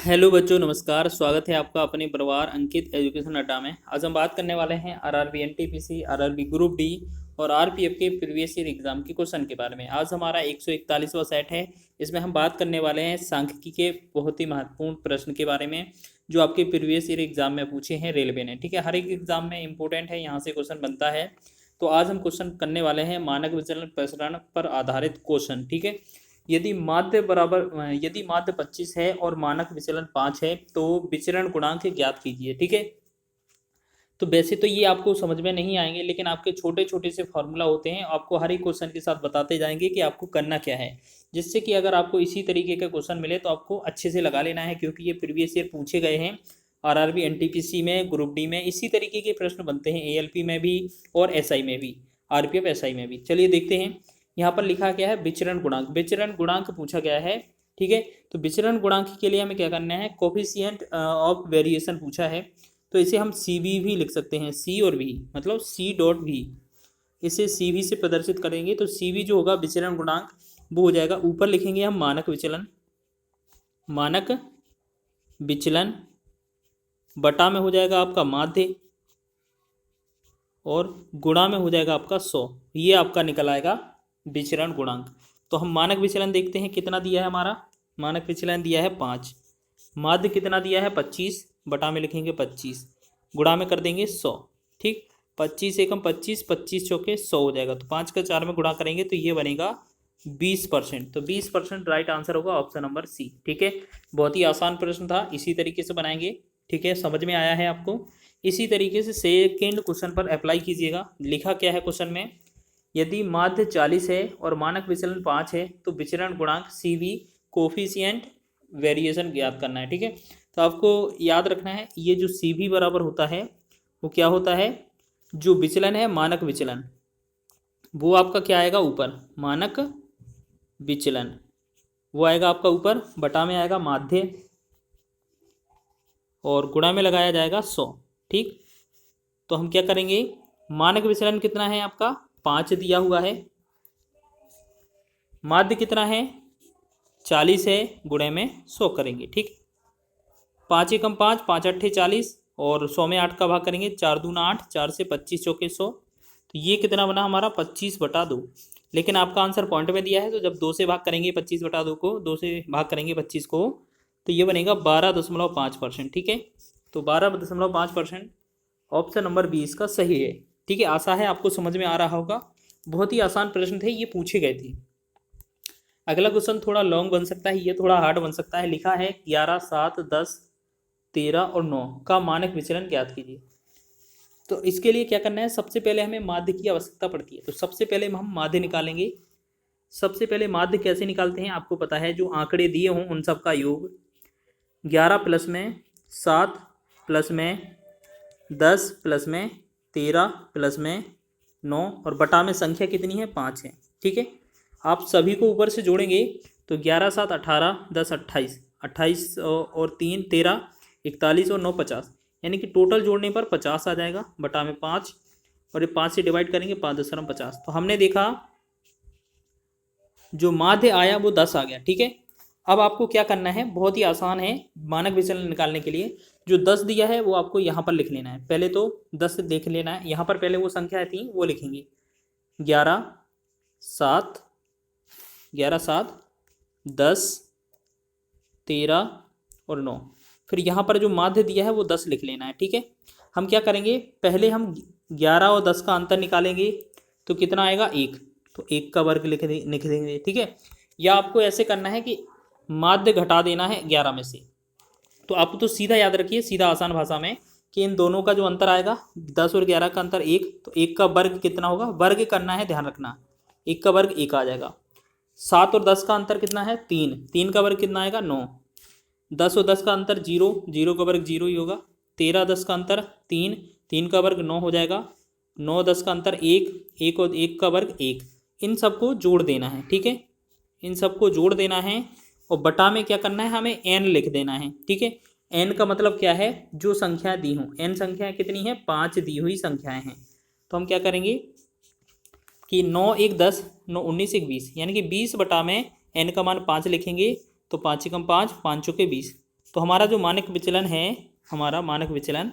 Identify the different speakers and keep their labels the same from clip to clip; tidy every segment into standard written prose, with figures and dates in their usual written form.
Speaker 1: Hello बच्चों, नमस्कार। स्वागत है आपका अपने परिवार अंकित एजुकेशन अड्डा में। आज हम बात करने वाले हैं RRB NTPC, RRB group D और आरपीएफ के प्रीवियस ईयर एग्जाम के क्वेश्चन के बारे में। आज हमारा 141वां सेट है। इसमें हम बात करने वाले हैं सांख्यिकी के बहुत ही महत्वपूर्ण प्रश्न के बारे में जो आपके प्रीवियस ईयर एग्जाम में पूछे हैं रेलवे ने। ठीक है, हर एक एग्जाम में इंपॉर्टेंट है, यहाँ से क्वेश्चन बनता है। तो आज हम क्वेश्चन करने वाले हैं मानक विचलन प्रसरण पर आधारित क्वेश्चन। ठीक है, यदि माध्य 25 है और मानक विचलन 5 है तो विचरण गुणांक ज्ञात कीजिए। ठीक है, तो वैसे तो ये आपको समझ में नहीं आएंगे, लेकिन आपके छोटे छोटे से फॉर्मूला होते हैं, आपको हर एक क्वेश्चन के साथ बताते जाएंगे कि आपको करना क्या है, जिससे कि अगर आपको इसी तरीके का क्वेश्चन मिले तो आपको अच्छे से लगा लेना है, क्योंकि ये प्रीवियस ईयर पूछे गए हैं। आरआरबी एनटीपीसी में, ग्रुप डी में इसी तरीके के प्रश्न बनते हैं, एएलपी में भी और एसआई में भी, आरपीएफ एसआई में भी। चलिए देखते हैं, यहाँ पर लिखा गया है विचरण गुणांक। विचरण गुणांक पूछा गया है। ठीक है, तो विचरण गुणांक के लिए हमें क्या करना है, कोफिशिएंट ऑफ वेरिएशन पूछा है, तो इसे हम सी बी भी लिख सकते हैं, सी और भी, मतलब सी डॉट भी, इसे सी भी से प्रदर्शित करेंगे तो सी बी जो होगा विचरण गुणांक वो हो जाएगा, ऊपर लिखेंगे हम मानक विचलन, मानक विचलन बटा में हो जाएगा आपका माध्य और गुणा में हो जाएगा आपका 100। ये आपका निकल आएगा विचरण गुणांक। तो हम मानक विचलन देखते हैं कितना दिया है हमारा। मानक विचलन दिया है 5, माध्य कितना दिया है 25, बटा में लिखेंगे 25, गुणा में कर देंगे 100। ठीक, 25 एकम 25, 25 चौके 100 हो जाएगा, तो 5 का 4 में गुणा करेंगे तो ये बनेगा 20%। तो 20% राइट आंसर होगा ऑप्शन नंबर सी। ठीक है, बहुत ही आसान प्रश्न था, इसी तरीके से बनाएंगे। ठीक है, समझ में आया है आपको। इसी तरीके से सेकेंड क्वेश्चन पर अप्लाई कीजिएगा। लिखा क्या है क्वेश्चन में, यदि माध्य 40 है और मानक विचलन 5 है तो विचरण गुणांक सी वी कोफिशिएंट वेरिएशन ज्ञात करना है। ठीक है, तो आपको याद रखना है, ये जो सी वी बराबर होता है वो क्या होता है, जो विचलन है मानक विचलन, वो आपका क्या आएगा ऊपर, मानक विचलन वो आएगा आपका ऊपर, बटा में आएगा माध्य और गुणा में लगाया जाएगा 100। ठीक, तो हम क्या करेंगे, मानक विचलन कितना है आपका 5 दिया हुआ है, माध्य कितना है 40 है, गुणे में 100 करेंगे। ठीक, 5 एकम 5, 5 अट्ठे 40 और 100 में 8 का भाग करेंगे, 4 दूना 8, 4 से 25 चौके 100, तो ये कितना बना हमारा 25/2। लेकिन आपका आंसर पॉइंट में दिया है, तो जब 2 से भाग करेंगे 25/2 को, 2 से भाग करेंगे 25 को, तो ये बनेगा 12.5%। ठीक है, तो 12.5% ऑप्शन नंबर 20 का सही है। ठीक है, आशा है आपको समझ में आ रहा होगा। बहुत ही आसान प्रश्न थे, ये पूछे गए थे। अगला क्वेश्चन थोड़ा लॉन्ग बन सकता है, ये थोड़ा हार्ड बन सकता है। लिखा है 11, 7, 10, 13 और 9 का मानक विचलन ज्ञात कीजिए। तो इसके लिए क्या करना है, सबसे पहले हमें माध्य की आवश्यकता पड़ती है, तो सबसे पहले हम माध्य निकालेंगे। सबसे पहले माध्य कैसे निकालते हैं आपको पता है, जो आंकड़े दिए हों उन सब का योग, 11 प्लस में 7 प्लस में 10 प्लस में 13 प्लस में 9 और बटा में संख्या कितनी है 5 है। ठीक है, आप सभी को ऊपर से जोड़ेंगे तो 11 7 18, 10 28, 28 और 3 13, 41 और 9 50, यानी कि टोटल जोड़ने पर 50 आ जाएगा, बटा में 5 और ये 5 से डिवाइड करेंगे, 5×50। तो हमने देखा जो माध्य आया वो 10 आ गया। ठीक है, अब आपको क्या करना है, बहुत ही आसान है मानक विचलन निकालने के लिए। जो 10 दिया है वो आपको यहाँ पर लिख लेना है, पहले तो 10 देख लेना है, यहाँ पर पहले वो संख्या थी वो लिखेंगे, 11 7, 10 13 और 9। फिर यहाँ पर जो माध्य दिया है वो 10 लिख लेना है। ठीक है, हम क्या करेंगे, पहले हम 11 और 10 का अंतर निकालेंगे तो कितना आएगा 1, तो 1 का वर्ग लिख देंगे। ठीक है, या आपको ऐसे करना है कि माध्य घटा देना है 11 में से, तो आप तो सीधा याद रखिए, सीधा आसान भाषा में, कि इन दोनों का जो अंतर आएगा 10 और 11 का अंतर 1, तो 1 का वर्ग कितना होगा, वर्ग करना है, ध्यान रखना, 1 का वर्ग 1 आ जाएगा। 7 और 10 का अंतर कितना है 3, 3 का वर्ग कितना आएगा 9, 10 और 10 का अंतर 0, 0 का वर्ग 0 ही होगा। 13 10 का अंतर 3, 3 का वर्ग 9 हो जाएगा। 9 10 का अंतर 1, 1 और 1 का वर्ग 1। इन सबको जोड़ देना है। ठीक है, इन सबको जोड़ देना है और बटा में क्या करना है, हमें n लिख देना है। ठीक है, n का मतलब क्या है, जो संख्या दी हों, n संख्याएं कितनी है 5 दी हुई संख्याएं हैं, तो हम क्या करेंगे कि 9 1 10, 9 19 1 20, यानी कि 20 बटा में n का मान 5 लिखेंगे, तो 5 एकम 5, 5 चौके 20, तो हमारा जो मानक विचलन है, हमारा मानक विचलन,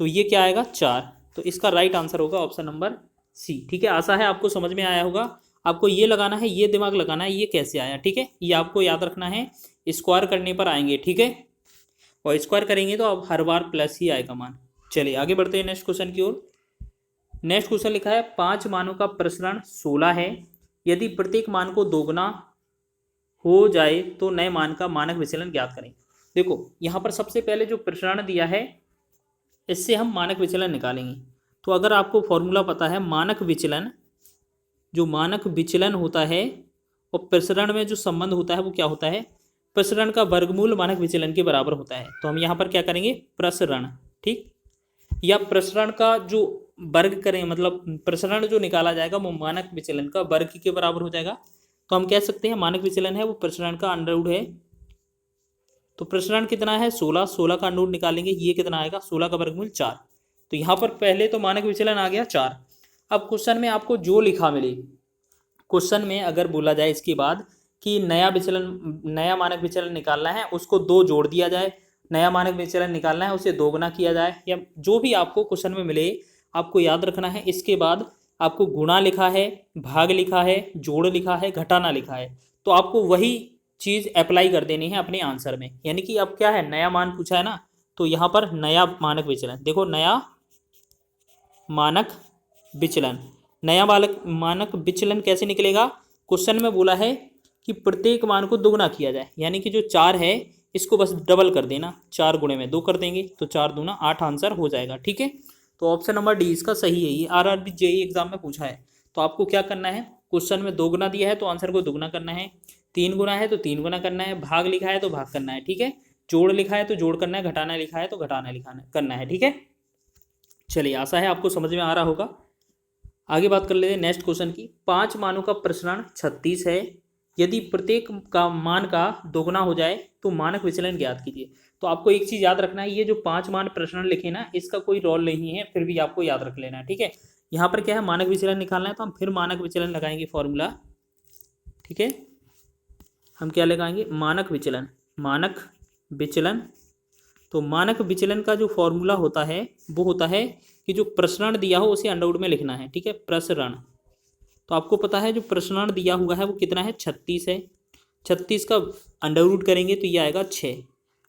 Speaker 1: तो ये क्या आएगा 4। तो इसका राइट आंसर होगा ऑप्शन नंबर सी। ठीक है, आशा है आपको समझ में आया होगा। आपको ये लगाना है, ये दिमाग लगाना है ये कैसे आया। ठीक है, ये आपको याद रखना है, स्क्वायर करने पर आएंगे। ठीक है, और स्क्वायर करेंगे तो अब हर बार प्लस ही आएगा मान। चलिए आगे बढ़ते हैं नेक्स्ट क्वेश्चन की ओर। नेक्स्ट क्वेश्चन लिखा है 5 मानों का प्रसरण 16 है, यदि प्रत्येक मान को दोगुना हो जाए तो नए मान का मानक विचलन ज्ञात करें। देखो यहाँ पर सबसे पहले जो प्रसरण दिया है इससे हम मानक विचलन निकालेंगे। तो अगर आपको फॉर्मूला पता है मानक विचलन, जो मानक विचलन होता है और प्रसरण में जो संबंध होता है वो क्या होता है, प्रसरण का वर्गमूल मानक विचलन के बराबर होता है। तो हम यहाँ पर क्या करेंगे, प्रसरण, ठीक, या प्रसरण का जो वर्ग करें, मतलब प्रसरण जो निकाला जाएगा वो मानक विचलन का वर्ग के बराबर हो जाएगा। तो हम कह सकते हैं मानक विचलन है वो प्रसरण का अंडर रूट है। तो प्रसरण कितना है 16, 16 का अंडर रूट निकालेंगे, ये कितना आएगा 16 का वर्गमूल 4। तो यहाँ पर पहले तो मानक विचलन आ गया 4। अब क्वेश्चन में आपको जो लिखा मिले, क्वेश्चन में अगर बोला जाए इसके बाद कि नया विचलन, नया मानक विचलन निकालना है, उसको 2 जोड़ दिया जाए, नया मानक विचलन निकालना है उसे 2 गुना किया जाए, या जो भी आपको क्वेश्चन में मिले आपको याद रखना है। इसके बाद आपको गुणा लिखा है, भाग लिखा है, जोड़ लिखा है, घटाना लिखा है, तो आपको वही चीज़ अप्लाई कर देनी है अपने आंसर में। यानी कि अब क्या है, नया मान पूछा है ना, तो यहाँ पर नया मानक विचलन, देखो नया मानक विचलन, नया मानक विचलन कैसे निकलेगा। क्वेश्चन में बोला है कि प्रत्येक मान को दोगुना किया जाए, यानी कि जो 4 है इसको बस डबल कर देना, 4 गुणे में 2 कर देंगे तो 4 दूना 8 आंसर हो जाएगा। ठीक है, तो ऑप्शन नंबर डी इसका सही है। ये आरआरबी जेईई एग्जाम में पूछा है। तो आपको क्या करना है, क्वेश्चन में 2 गुना दिया है तो आंसर को दोगुना करना है, 3 गुना है तो 3 गुना करना है, भाग लिखा है तो भाग करना है। ठीक है, जोड़ लिखा है तो जोड़ करना है, घटाना लिखा है तो घटाना करना है। ठीक है, चलिए आशा है आपको समझ में आ रहा होगा। आगे बात कर लेते हैं नेक्स्ट क्वेश्चन की। 5 मानों का प्रसरण 36 है, यदि प्रत्येक का मान का दोगुना हो जाए तो मानक विचलन ज्ञात कीजिए। तो आपको एक चीज़ याद रखना है, ये जो 5 मान प्रसरण लिखे ना इसका कोई रोल नहीं है, फिर भी आपको याद रख लेना है। ठीक है, यहाँ पर क्या है, मानक विचलन निकालना है तो हम फिर मानक विचलन लगाएंगे फॉर्मूला। ठीक है, हम क्या लगाएंगे, मानक विचलन, मानक विचलन। तो मानक विचलन का जो फॉर्मूला होता है वो होता है कि जो प्रसरण दिया हो उसे अंडर रूट में लिखना है। ठीक है, प्रसरण, तो आपको पता है जो प्रसरण दिया हुआ है वो कितना है 36 है, 36 का अंडर रूट करेंगे तो ये आएगा 6।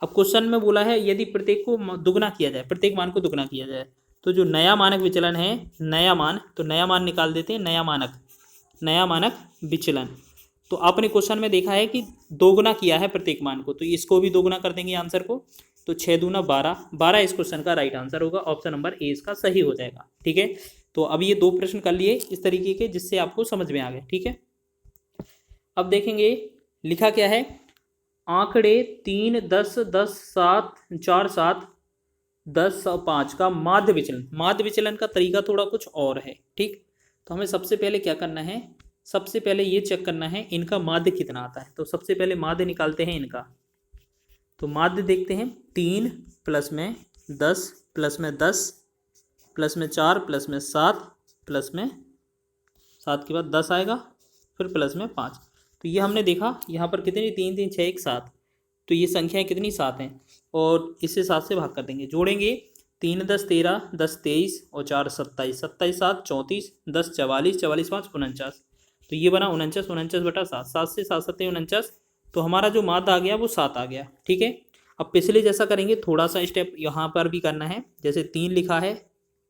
Speaker 1: अब क्वेश्चन में बोला है यदि प्रत्येक को दुगना किया जाए, प्रत्येक मान को दुगना किया जाए, तो जो नया मानक विचलन है, नया मान, तो नया मान निकाल देते हैं, नया मानक विचलन। तो आपने क्वेश्चन में देखा है कि 2 गुना किया है प्रत्येक मान को, तो इसको भी 2 गुना कर देंगे आंसर को, तो 6 दूना 12, 12 इस क्वेश्चन का राइट आंसर होगा, ऑप्शन नंबर ए इसका सही हो जाएगा। ठीक है, तो अब ये 2 प्रश्न कर लिए इस तरीके के जिससे आपको समझ में आ गए। ठीक है, अब देखेंगे लिखा क्या है, आंकड़े 3, 10, 10, 7, 4, 7, 10 और 5 का माध्य विचलन, माध्य विचलन का तरीका थोड़ा कुछ और है। ठीक, तो हमें सबसे पहले क्या करना है, सबसे पहले ये चेक करना है इनका माध्य कितना आता है। तो सबसे पहले माध्य निकालते हैं इनका। तो माध्य देखते हैं, 3 प्लस में 10 प्लस में 10 प्लस में 4 प्लस में 7 प्लस में 7 के बाद 10 आएगा, फिर प्लस में 5। तो ये हमने देखा यहाँ पर कितनी, 3, 3, 6, 1, 7, तो ये संख्याएं कितनी 7 हैं, और इससे 7 से भाग कर देंगे, जोड़ेंगे 3, 10, 13, 10, 23 और 4, 27, 27, 7, 34, 10, 44, 44, 5, 49, तो ये बना 49, 49 बटा 7, 7 से 7, 7, 49, तो हमारा जो माध्य आ गया वो 7 आ गया। ठीक है, अब पिछले जैसा करेंगे, थोड़ा सा स्टेप यहाँ पर भी करना है, जैसे 3 लिखा है,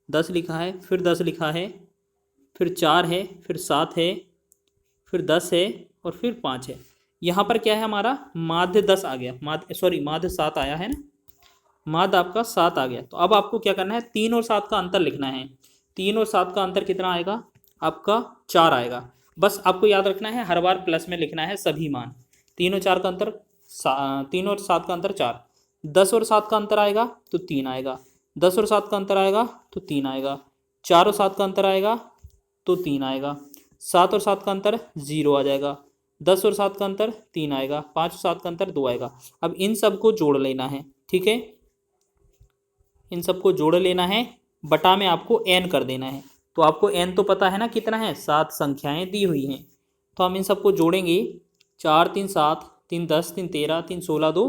Speaker 1: 10 लिखा है, फिर 10 लिखा है, फिर 4 है, फिर 7 है, फिर 10 है और फिर 5 है। यहाँ पर क्या है, हमारा माध्य 10 आ गया, माध्य 7 आया है ना, माध्य आपका 7 आ गया। तो अब आपको क्या करना है, 3 और 7 का अंतर लिखना है। 3 और 7 का अंतर कितना आएगा, आपका 4 आएगा। बस आपको याद रखना है हर बार प्लस में लिखना है सभी मान। 3 और 4 का अंतर 3 और 7 का अंतर 4, 10 और 7 का अंतर आएगा तो 3 आएगा, 10 और 7 का अंतर आएगा तो 3 आएगा, 4 और 7 का अंतर आएगा तो 3 आएगा, 7 और 7 का अंतर 0 आ जाएगा, 10 और 7 का अंतर 3 आएगा, 5 और 7 का अंतर 2 आएगा। अब इन सबको जोड़ लेना है। ठीक है, इन सबको जोड़ लेना है, बटा में आपको n कर देना है। तो आपको n तो पता है ना कितना है, 7 संख्याएं दी हुई हैं, तो हम इन सबको जोड़ेंगे, 4, 3, 7, 3, 10, 3, 13, 3, 16, 2,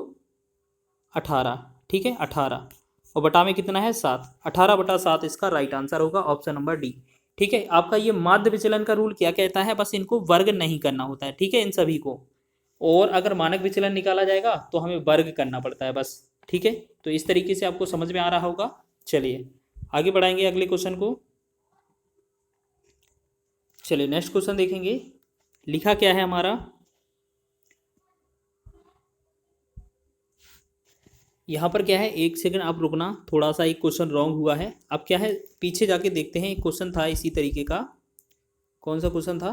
Speaker 1: 18, ठीक है 18, और बटा में कितना है 7, 18/7 इसका राइट आंसर होगा ऑप्शन नंबर डी। ठीक है, आपका ये माध्य विचलन का रूल क्या कहता है, बस इनको वर्ग नहीं करना होता है, ठीक है इन सभी को, और अगर मानक विचलन निकाला जाएगा तो हमें वर्ग करना पड़ता है बस, ठीक है। तो इस तरीके से आपको समझ में आ रहा होगा। चलिए आगे बढ़ाएंगे अगले क्वेश्चन को। चलिए नेक्स्ट क्वेश्चन देखेंगे, लिखा क्या है हमारा, यहाँ पर क्या है, एक सेकंड आप रुकना, थोड़ा सा एक क्वेश्चन रॉन्ग हुआ है। अब क्या है, पीछे जाके देखते हैं, एक क्वेश्चन था इसी तरीके का, कौन सा क्वेश्चन था,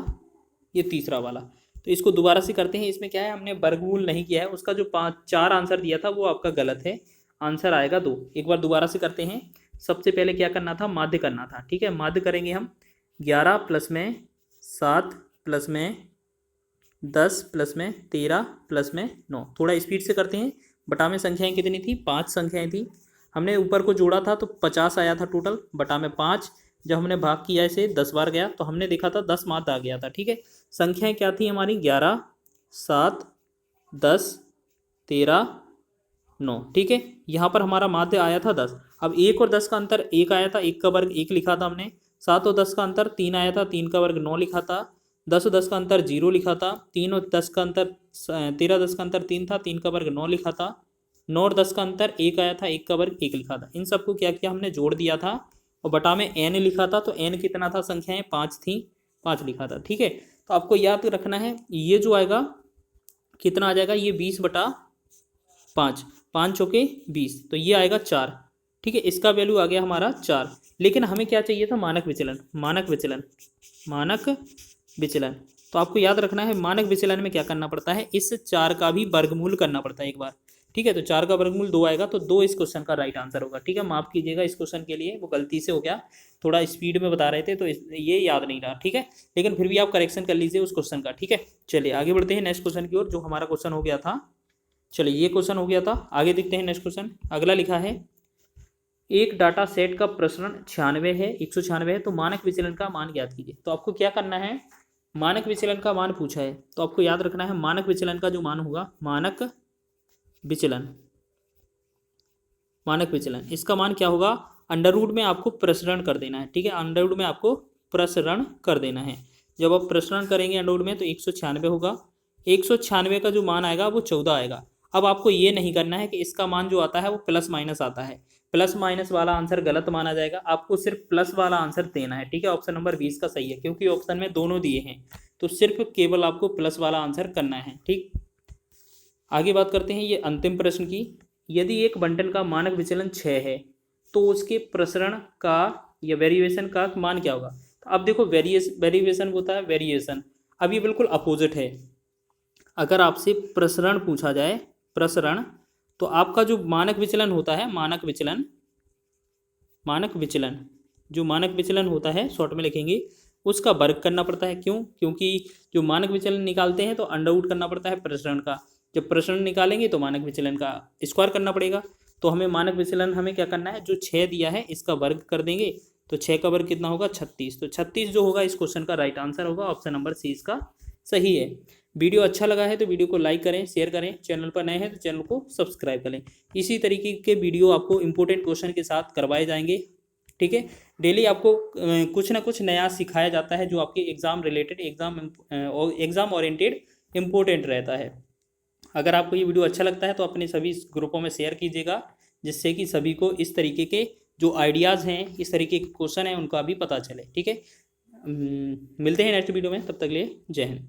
Speaker 1: ये तीसरा वाला। तो इसको दोबारा से करते हैं। इसमें क्या है, हमने वर्गमूल नहीं किया है, उसका जो 4 आंसर दिया था वो आपका गलत है, आंसर आएगा 2। एक बार दोबारा से करते हैं। सबसे पहले क्या करना था, माध्य करना था, ठीक है। माध्य करेंगे हम 11 प्लस में 7 प्लस में 10 प्लस में 13 प्लस में 9। थोड़ा स्पीड से करते हैं। बटा में संख्याएं कितनी थी, 5 संख्याएं थी। हमने ऊपर को जोड़ा था तो 50 आया था टोटल, बटा में 5। जब हमने भाग किया इसे 10 बार गया तो हमने देखा था 10 माध्य आ गया था, ठीक है। संख्याएं क्या थी हमारी, 11 7 10 13 9, ठीक है। यहाँ पर हमारा माध्य आया था 10। अब 1 और 10 का अंतर 1 आया था, 1 का वर्ग 1 लिखा था हमने। 7 और 10 का अंतर 3 आया था, 3 का वर्ग 9 लिखा था। 10 और 10 का अंतर 0 लिखा था। 3 और 10 का अंतर 13 10 का अंतर 3 था, 3 का वर्ग 9 लिखा था। 9 और 10 का अंतर 1 आया था, 1 का वर्ग 1 लिखा था। इन सबको क्या किया हमने, जोड़ दिया था और बटा में n लिखा था। तो n कितना था, संख्याएं 5 थी, 5 लिखा था, ठीक है। तो आपको याद रखना है, ये जो आएगा कितना आ जाएगा, ये 20/5, 5 चौके 20, तो ये आएगा 4, ठीक है। इसका वैल्यू आ गया हमारा 4। लेकिन हमें क्या चाहिए था, मानक विचलन, मानक विचलन, मानक विचलन। तो आपको याद रखना है, मानक विचलन में क्या करना पड़ता है, इस 4 का भी वर्गमूल करना पड़ता है एक बार, ठीक है। तो 4 का वर्गमूल 2 आएगा, तो 2 इस क्वेश्चन का राइट आंसर होगा, ठीक है। माफ कीजिएगा इस क्वेश्चन के लिए, वो गलती से हो गया, थोड़ा स्पीड में बता रहे थे तो ये याद नहीं रहा, ठीक है। लेकिन फिर भी आप करेक्शन कर लीजिए उस क्वेश्चन का, ठीक है। चलिए आगे बढ़ते हैं नेक्स्ट क्वेश्चन की ओर, जो हमारा क्वेश्चन हो गया था। चलिए ये क्वेश्चन हो गया था, आगे देखते हैं नेक्स्ट क्वेश्चन। अगला लिखा है, एक डाटा सेट का प्रसरण 96 है, 196 है, तो मानक विचलन का मान ज्ञात कीजिए। तो आपको क्या करना है, मानक विचलन का मान पूछा है, तो आपको याद रखना है मानक विचलन का जो मान होगा, मानक विचलन, मानक विचलन, इसका मान क्या होगा, अंडर रूट में आपको प्रसरण कर देना है, ठीक है। अंडर रूट में आपको प्रसरण कर देना है। जब आप प्रसरण करेंगे अंडर रूट में तो 196 होगा। 196 का जो मान आएगा वो 14 आएगा। अब आपको ये नहीं करना है कि इसका मान जो आता है वो प्लस माइनस आता है, प्लस माइनस वाला आंसर गलत माना जाएगा। आपको सिर्फ प्लस वाला आंसर देना है, ठीक है। ऑप्शन नंबर 20 का सही है, क्योंकि ऑप्शन में दोनों दिए हैं, तो सिर्फ केवल आपको प्लस वाला आंसर करना है, ठीक। आगे बात करते हैं ये अंतिम प्रश्न की। यदि एक बंटन का मानक विचलन 6 है तो उसके प्रसरण का या वेरिएशन का मान क्या होगा। तो अब देखो, वेरिएशन होता है वेरिएशन, अब ये बिल्कुल अपोजिट है। अगर आपसे प्रसरण पूछा जाए, प्रसरण, तो आपका जो मानक विचलन होता है, मानक विचलन, मानक विचलन, जो मानक विचलन होता है शॉर्ट में लिखेंगे, उसका वर्ग करना पड़ता है। क्यों, क्योंकि जो मानक विचलन निकालते हैं तो अंडर रूट करना पड़ता है प्रसरण का। जब प्रसरण निकालेंगे तो मानक विचलन का स्क्वायर करना पड़ेगा। तो हमें मानक विचलन हमें क्या करना है, जो 6 दिया है इसका वर्ग कर देंगे, तो 6 का वर्ग कितना होगा, 36। तो 36 जो होगा इस क्वेश्चन का राइट आंसर होगा, ऑप्शन नंबर सी इसका सही है। वीडियो अच्छा लगा है तो वीडियो को लाइक करें, शेयर करें, चैनल पर नए हैं तो चैनल को सब्सक्राइब करें। इसी तरीके के वीडियो आपको इंपॉर्टेंट क्वेश्चन के साथ करवाए जाएंगे, ठीक है। डेली आपको कुछ ना कुछ नया सिखाया जाता है जो आपके exam related, exam oriented important रहता है। अगर आपको ये वीडियो अच्छा लगता है तो अपने सभी ग्रुपों में शेयर कीजिएगा, जिससे कि सभी को इस तरीके के जो आइडियाज़ हैं, इस तरीके के क्वेश्चन हैं, उनका भी पता चले, ठीक है। मिलते हैं नेक्स्ट वीडियो में, तब तक के लिए जय हिंद।